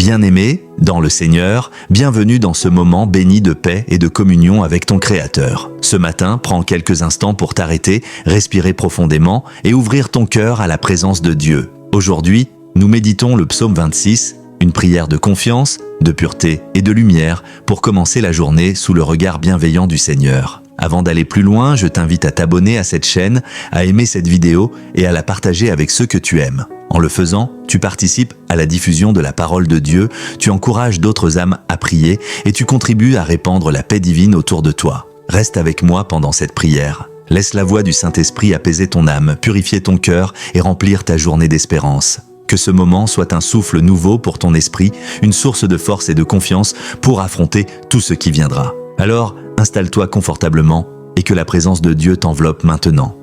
Bien-aimé, dans le Seigneur, bienvenue dans ce moment béni de paix et de communion avec ton Créateur. Ce matin, prends quelques instants pour t'arrêter, respirer profondément et ouvrir ton cœur à la présence de Dieu. Aujourd'hui, nous méditons le psaume 26, une prière de confiance, de pureté et de lumière pour commencer la journée sous le regard bienveillant du Seigneur. Avant d'aller plus loin, je t'invite à t'abonner à cette chaîne, à aimer cette vidéo et à la partager avec ceux que tu aimes. En le faisant, tu participes à la diffusion de la parole de Dieu, tu encourages d'autres âmes à prier et tu contribues à répandre la paix divine autour de toi. Reste avec moi pendant cette prière. Laisse la voix du Saint-Esprit apaiser ton âme, purifier ton cœur et remplir ta journée d'espérance. Que ce moment soit un souffle nouveau pour ton esprit, une source de force et de confiance pour affronter tout ce qui viendra. Alors, installe-toi confortablement et que la présence de Dieu t'enveloppe maintenant.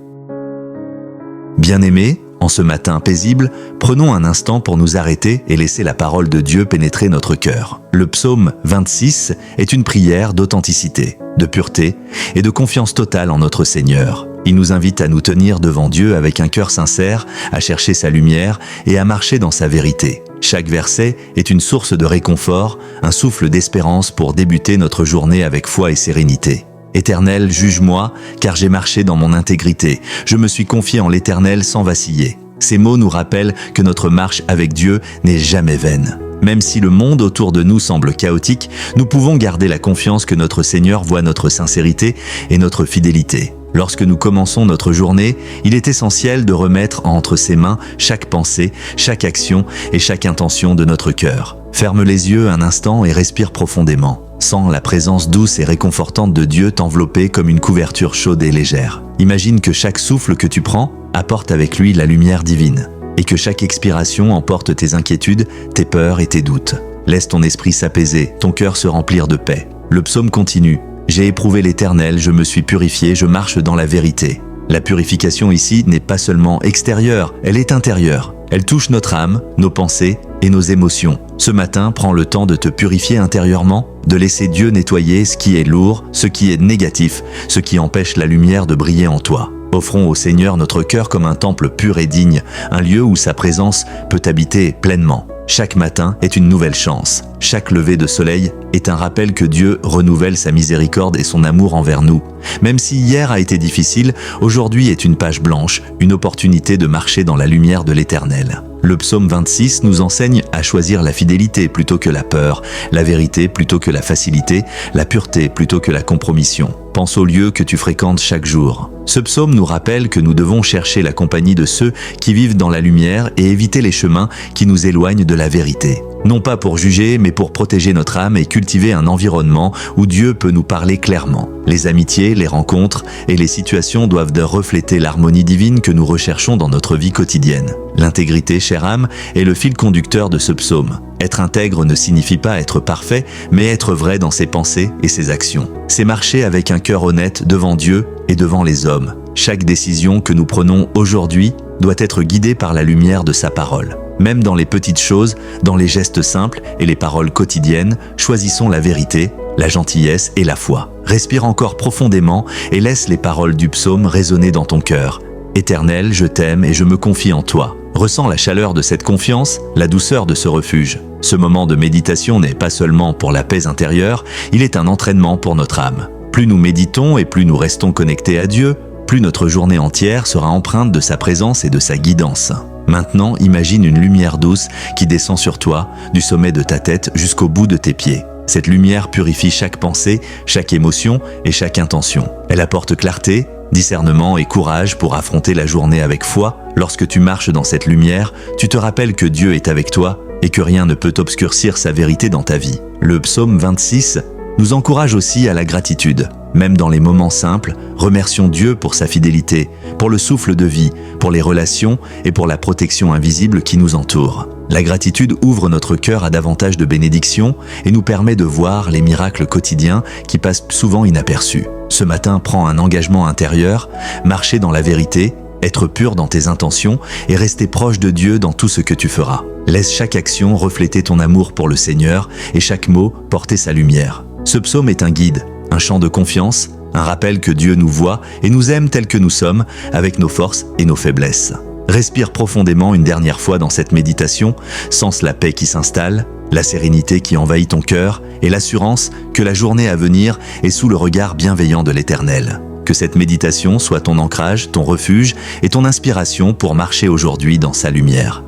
Bien-aimé, en ce matin paisible, prenons un instant pour nous arrêter et laisser la parole de Dieu pénétrer notre cœur. Le psaume 26 est une prière d'authenticité, de pureté et de confiance totale en notre Seigneur. Il nous invite à nous tenir devant Dieu avec un cœur sincère, à chercher sa lumière et à marcher dans sa vérité. Chaque verset est une source de réconfort, un souffle d'espérance pour débuter notre journée avec foi et sérénité. Éternel, juge-moi, car j'ai marché dans mon intégrité. Je me suis confié en l'Éternel sans vaciller. Ces mots nous rappellent que notre marche avec Dieu n'est jamais vaine. Même si le monde autour de nous semble chaotique, nous pouvons garder la confiance que notre Seigneur voit notre sincérité et notre fidélité. Lorsque nous commençons notre journée, il est essentiel de remettre entre ses mains chaque pensée, chaque action et chaque intention de notre cœur. Ferme les yeux un instant et respire profondément. Sens la présence douce et réconfortante de Dieu t'envelopper comme une couverture chaude et légère. Imagine que chaque souffle que tu prends apporte avec lui la lumière divine et que chaque expiration emporte tes inquiétudes, tes peurs et tes doutes. Laisse ton esprit s'apaiser, ton cœur se remplir de paix. Le psaume continue. J'ai éprouvé l'Éternel, je me suis purifié, je marche dans la vérité. La purification ici n'est pas seulement extérieure, elle est intérieure. Elle touche notre âme, nos pensées et nos émotions. Ce matin, prends le temps de te purifier intérieurement, de laisser Dieu nettoyer ce qui est lourd, ce qui est négatif, ce qui empêche la lumière de briller en toi. Offrons au Seigneur notre cœur comme un temple pur et digne, un lieu où sa présence peut habiter pleinement. Chaque matin est une nouvelle chance. Chaque lever de soleil est un rappel que Dieu renouvelle sa miséricorde et son amour envers nous. Même si hier a été difficile, aujourd'hui est une page blanche, une opportunité de marcher dans la lumière de l'Éternel. Le psaume 26 nous enseigne à choisir la fidélité plutôt que la peur, la vérité plutôt que la facilité, la pureté plutôt que la compromission. Pense aux lieux que tu fréquentes chaque jour. Ce psaume nous rappelle que nous devons chercher la compagnie de ceux qui vivent dans la lumière et éviter les chemins qui nous éloignent de la vérité. Non pas pour juger, mais pour protéger notre âme et cultiver un environnement où Dieu peut nous parler clairement. Les amitiés, les rencontres et les situations doivent refléter l'harmonie divine que nous recherchons dans notre vie quotidienne. L'intégrité, chère âme, est le fil conducteur de ce psaume. Être intègre ne signifie pas être parfait, mais être vrai dans ses pensées et ses actions. C'est marcher avec un cœur honnête devant Dieu et devant les hommes. Chaque décision que nous prenons aujourd'hui doit être guidée par la lumière de sa parole. Même dans les petites choses, dans les gestes simples et les paroles quotidiennes, choisissons la vérité, la gentillesse et la foi. Respire encore profondément et laisse les paroles du psaume résonner dans ton cœur. Éternel, je t'aime et je me confie en toi. Ressens la chaleur de cette confiance, la douceur de ce refuge. Ce moment de méditation n'est pas seulement pour la paix intérieure, il est un entraînement pour notre âme. Plus nous méditons et plus nous restons connectés à Dieu, plus notre journée entière sera empreinte de sa présence et de sa guidance. Maintenant, imagine une lumière douce qui descend sur toi, du sommet de ta tête jusqu'au bout de tes pieds. Cette lumière purifie chaque pensée, chaque émotion et chaque intention. Elle apporte clarté, discernement et courage pour affronter la journée avec foi. Lorsque tu marches dans cette lumière, tu te rappelles que Dieu est avec toi et que rien ne peut obscurcir sa vérité dans ta vie. Le psaume 26 nous encourage aussi à la gratitude. Même dans les moments simples, remercions Dieu pour sa fidélité, pour le souffle de vie, pour les relations et pour la protection invisible qui nous entoure. La gratitude ouvre notre cœur à davantage de bénédictions et nous permet de voir les miracles quotidiens qui passent souvent inaperçus. Ce matin, prends un engagement intérieur, marcher dans la vérité, être pur dans tes intentions et rester proche de Dieu dans tout ce que tu feras. Laisse chaque action refléter ton amour pour le Seigneur et chaque mot porter sa lumière. Ce psaume est un guide, un chant de confiance, un rappel que Dieu nous voit et nous aime tels que nous sommes, avec nos forces et nos faiblesses. Respire profondément une dernière fois dans cette méditation, sens la paix qui s'installe, la sérénité qui envahit ton cœur et l'assurance que la journée à venir est sous le regard bienveillant de l'Éternel. Que cette méditation soit ton ancrage, ton refuge et ton inspiration pour marcher aujourd'hui dans sa lumière.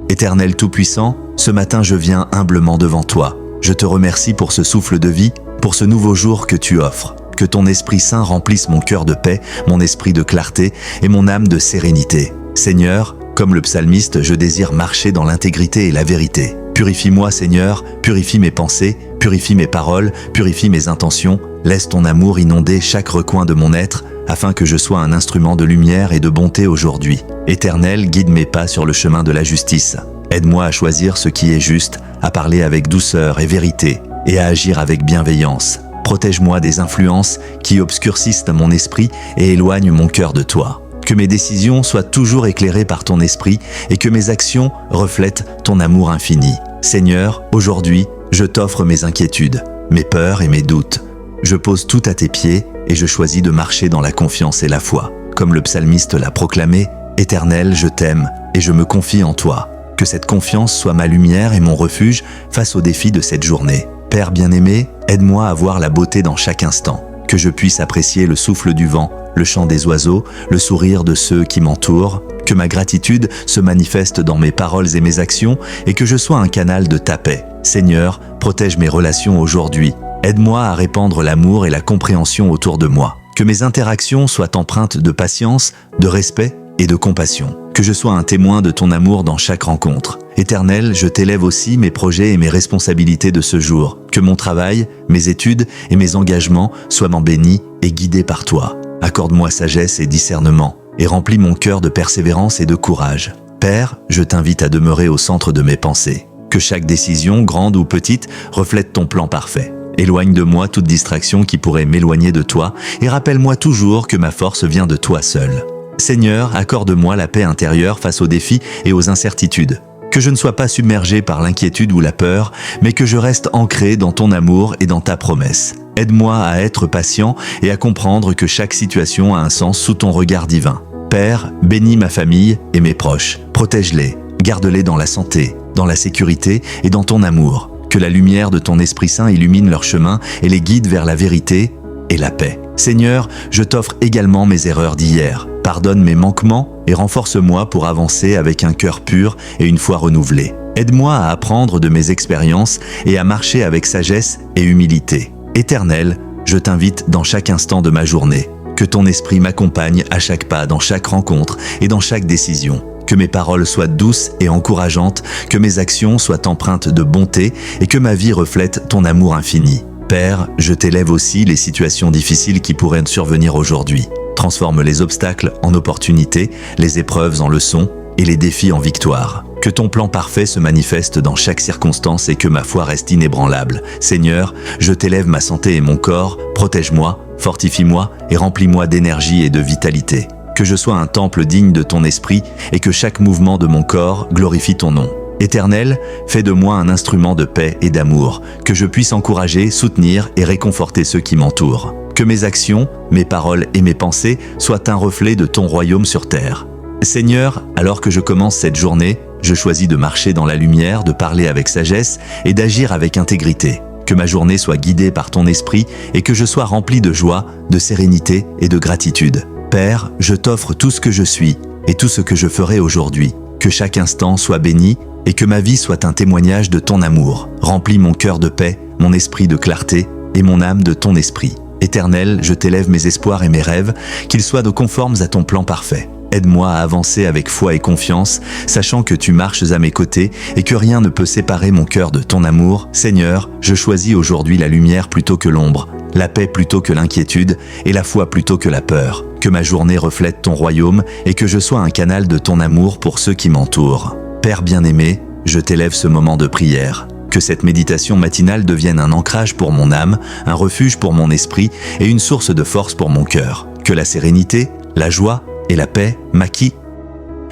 Éternel Tout-Puissant, ce matin je viens humblement devant toi. Je te remercie pour ce souffle de vie, pour ce nouveau jour que tu offres. Que ton Esprit Saint remplisse mon cœur de paix, mon esprit de clarté et mon âme de sérénité. Seigneur, comme le psalmiste, je désire marcher dans l'intégrité et la vérité. Purifie-moi, Seigneur, purifie mes pensées, purifie mes paroles, purifie mes intentions. Laisse ton amour inonder chaque recoin de mon être, afin que je sois un instrument de lumière et de bonté aujourd'hui. Éternel, guide mes pas sur le chemin de la justice. Aide-moi à choisir ce qui est juste, à parler avec douceur et vérité, et à agir avec bienveillance. Protège-moi des influences qui obscurcissent mon esprit et éloignent mon cœur de toi. Que mes décisions soient toujours éclairées par ton esprit et que mes actions reflètent ton amour infini. Seigneur, aujourd'hui, je t'offre mes inquiétudes, mes peurs et mes doutes. Je pose tout à tes pieds et je choisis de marcher dans la confiance et la foi. Comme le psalmiste l'a proclamé, « Éternel, je t'aime et je me confie en toi. » Que cette confiance soit ma lumière et mon refuge face aux défis de cette journée. Père bien-aimé, aide-moi à voir la beauté dans chaque instant. Que je puisse apprécier le souffle du vent, le chant des oiseaux, le sourire de ceux qui m'entourent, que ma gratitude se manifeste dans mes paroles et mes actions et que je sois un canal de ta paix. Seigneur, protège mes relations aujourd'hui. Aide-moi à répandre l'amour et la compréhension autour de moi. Que mes interactions soient empreintes de patience, de respect et de compassion. Que je sois un témoin de ton amour dans chaque rencontre. Éternel, je t'élève aussi mes projets et mes responsabilités de ce jour. Que mon travail, mes études et mes engagements soient bénis et guidés par toi. Accorde-moi sagesse et discernement, et remplis mon cœur de persévérance et de courage. Père, je t'invite à demeurer au centre de mes pensées. Que chaque décision, grande ou petite, reflète ton plan parfait. Éloigne de moi toute distraction qui pourrait m'éloigner de toi, et rappelle-moi toujours que ma force vient de toi seul. Seigneur, accorde-moi la paix intérieure face aux défis et aux incertitudes. Que je ne sois pas submergé par l'inquiétude ou la peur, mais que je reste ancré dans ton amour et dans ta promesse. Aide-moi à être patient et à comprendre que chaque situation a un sens sous ton regard divin. Père, bénis ma famille et mes proches. Protège-les, garde-les dans la santé, dans la sécurité et dans ton amour. Que la lumière de ton Esprit Saint illumine leur chemin et les guide vers la vérité et la paix. Seigneur, je t'offre également mes erreurs d'hier. Pardonne mes manquements et renforce-moi pour avancer avec un cœur pur et une foi renouvelée. Aide-moi à apprendre de mes expériences et à marcher avec sagesse et humilité. Éternel, je t'invite dans chaque instant de ma journée. Que ton esprit m'accompagne à chaque pas, dans chaque rencontre et dans chaque décision. Que mes paroles soient douces et encourageantes, que mes actions soient empreintes de bonté et que ma vie reflète ton amour infini. Père, je t'élève aussi les situations difficiles qui pourraient survenir aujourd'hui. Transforme les obstacles en opportunités, les épreuves en leçons et les défis en victoire. Que ton plan parfait se manifeste dans chaque circonstance et que ma foi reste inébranlable. Seigneur, je t'élève ma santé et mon corps, protège-moi, fortifie-moi et remplis-moi d'énergie et de vitalité. Que je sois un temple digne de ton esprit et que chaque mouvement de mon corps glorifie ton nom. Éternel, fais de moi un instrument de paix et d'amour, que je puisse encourager, soutenir et réconforter ceux qui m'entourent. Que mes actions, mes paroles et mes pensées soient un reflet de ton royaume sur terre. Seigneur, alors que je commence cette journée, je choisis de marcher dans la lumière, de parler avec sagesse et d'agir avec intégrité. Que ma journée soit guidée par ton esprit et que je sois rempli de joie, de sérénité et de gratitude. Père, je t'offre tout ce que je suis et tout ce que je ferai aujourd'hui. Que chaque instant soit béni et que ma vie soit un témoignage de ton amour. Remplis mon cœur de paix, mon esprit de clarté et mon âme de ton esprit. Éternel, je t'élève mes espoirs et mes rêves, qu'ils soient conformes à ton plan parfait. Aide-moi à avancer avec foi et confiance, sachant que tu marches à mes côtés et que rien ne peut séparer mon cœur de ton amour. Seigneur, je choisis aujourd'hui la lumière plutôt que l'ombre, la paix plutôt que l'inquiétude et la foi plutôt que la peur. Que ma journée reflète ton royaume et que je sois un canal de ton amour pour ceux qui m'entourent. Père bien-aimé, je t'élève ce moment de prière. Que cette méditation matinale devienne un ancrage pour mon âme, un refuge pour mon esprit et une source de force pour mon cœur. Que la sérénité, la joie et la paix m'acquient.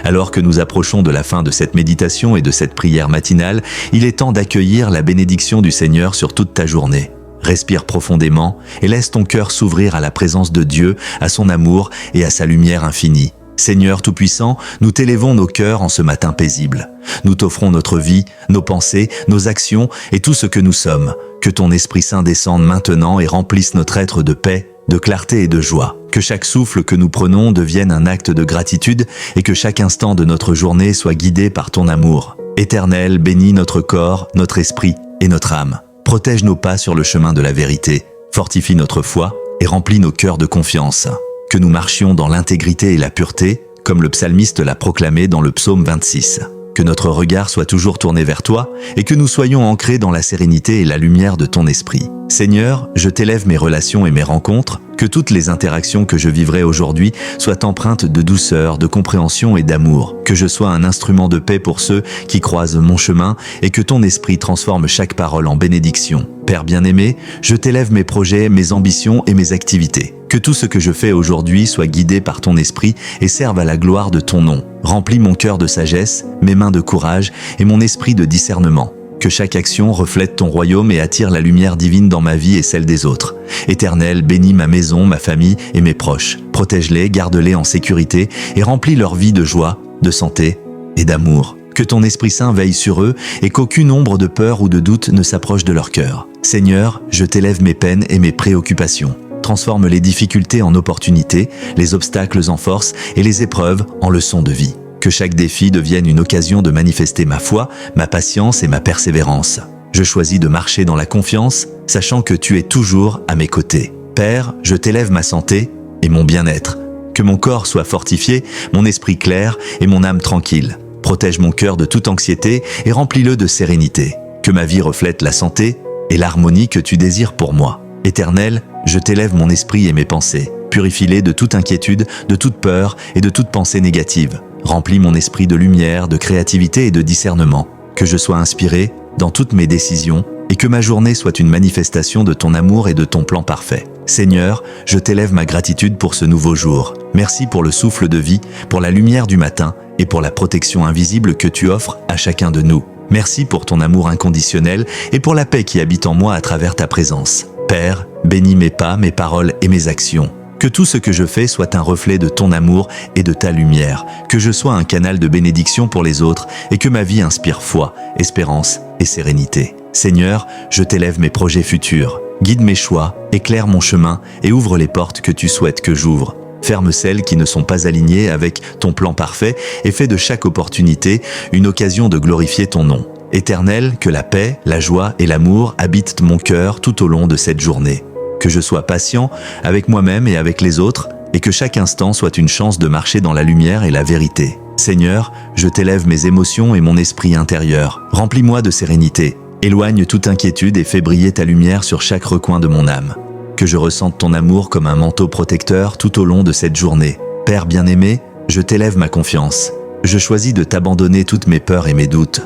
Alors que nous approchons de la fin de cette méditation et de cette prière matinale, il est temps d'accueillir la bénédiction du Seigneur sur toute ta journée. Respire profondément et laisse ton cœur s'ouvrir à la présence de Dieu, à son amour et à sa lumière infinie. Seigneur Tout-Puissant, nous t'élèvons nos cœurs en ce matin paisible. Nous t'offrons notre vie, nos pensées, nos actions et tout ce que nous sommes. Que ton Esprit Saint descende maintenant et remplisse notre être de paix, de clarté et de joie. Que chaque souffle que nous prenons devienne un acte de gratitude et que chaque instant de notre journée soit guidé par ton amour. Éternel, bénis notre corps, notre esprit et notre âme. Protège nos pas sur le chemin de la vérité, fortifie notre foi et remplis nos cœurs de confiance. Que nous marchions dans l'intégrité et la pureté, comme le psalmiste l'a proclamé dans le psaume 26. Que notre regard soit toujours tourné vers toi et que nous soyons ancrés dans la sérénité et la lumière de ton esprit. Seigneur, je t'élève mes relations et mes rencontres, que toutes les interactions que je vivrai aujourd'hui soient empreintes de douceur, de compréhension et d'amour, que je sois un instrument de paix pour ceux qui croisent mon chemin et que ton esprit transforme chaque parole en bénédiction. Père bien-aimé, je t'élève mes projets, mes ambitions et mes activités. Que tout ce que je fais aujourd'hui soit guidé par ton esprit et serve à la gloire de ton nom. Remplis mon cœur de sagesse, mes mains de courage et mon esprit de discernement. Que chaque action reflète ton royaume et attire la lumière divine dans ma vie et celle des autres. Éternel, bénis ma maison, ma famille et mes proches. Protège-les, garde-les en sécurité et remplis leur vie de joie, de santé et d'amour. Que ton Esprit Saint veille sur eux et qu'aucune ombre de peur ou de doute ne s'approche de leur cœur. Seigneur, je t'élève mes peines et mes préoccupations. Transforme les difficultés en opportunités, les obstacles en force et les épreuves en leçons de vie. Que chaque défi devienne une occasion de manifester ma foi, ma patience et ma persévérance. Je choisis de marcher dans la confiance, sachant que tu es toujours à mes côtés. Père, je t'élève ma santé et mon bien-être. Que mon corps soit fortifié, mon esprit clair et mon âme tranquille. Protège mon cœur de toute anxiété et remplis-le de sérénité. Que ma vie reflète la santé et l'harmonie que tu désires pour moi. Éternel, je t'élève mon esprit et mes pensées. Purifie-les de toute inquiétude, de toute peur et de toute pensée négative. Remplis mon esprit de lumière, de créativité et de discernement. Que je sois inspiré dans toutes mes décisions et que ma journée soit une manifestation de ton amour et de ton plan parfait. Seigneur, je t'élève ma gratitude pour ce nouveau jour. Merci pour le souffle de vie, pour la lumière du matin et pour la protection invisible que tu offres à chacun de nous. Merci pour ton amour inconditionnel et pour la paix qui habite en moi à travers ta présence. Père, bénis mes pas, mes paroles et mes actions. Que tout ce que je fais soit un reflet de ton amour et de ta lumière, que je sois un canal de bénédiction pour les autres et que ma vie inspire foi, espérance et sérénité. Seigneur, je t'élève mes projets futurs. Guide mes choix, éclaire mon chemin et ouvre les portes que tu souhaites que j'ouvre. Ferme celles qui ne sont pas alignées avec ton plan parfait et fais de chaque opportunité une occasion de glorifier ton nom. Éternel, que la paix, la joie et l'amour habitent mon cœur tout au long de cette journée. Que je sois patient avec moi-même et avec les autres, et que chaque instant soit une chance de marcher dans la lumière et la vérité. Seigneur, je t'élève mes émotions et mon esprit intérieur. Remplis-moi de sérénité. Éloigne toute inquiétude et fais briller ta lumière sur chaque recoin de mon âme. Que je ressente ton amour comme un manteau protecteur tout au long de cette journée. Père bien-aimé, je t'élève ma confiance. Je choisis de t'abandonner toutes mes peurs et mes doutes.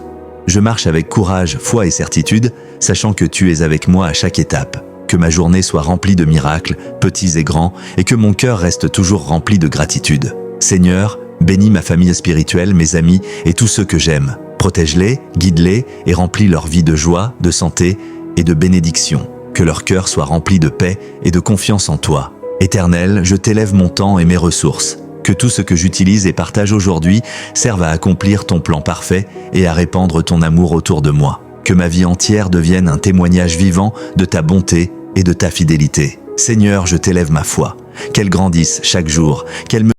Je marche avec courage, foi et certitude, sachant que tu es avec moi à chaque étape. Que ma journée soit remplie de miracles, petits et grands, et que mon cœur reste toujours rempli de gratitude. Seigneur, bénis ma famille spirituelle, mes amis et tous ceux que j'aime. Protège-les, guide-les et remplis leur vie de joie, de santé et de bénédiction. Que leur cœur soit rempli de paix et de confiance en toi. Éternel, je t'élève mon temps et mes ressources. Que tout ce que j'utilise et partage aujourd'hui serve à accomplir ton plan parfait et à répandre ton amour autour de moi. Que ma vie entière devienne un témoignage vivant de ta bonté et de ta fidélité. Seigneur, je t'élève ma foi. Qu'elle grandisse chaque jour, qu'elle me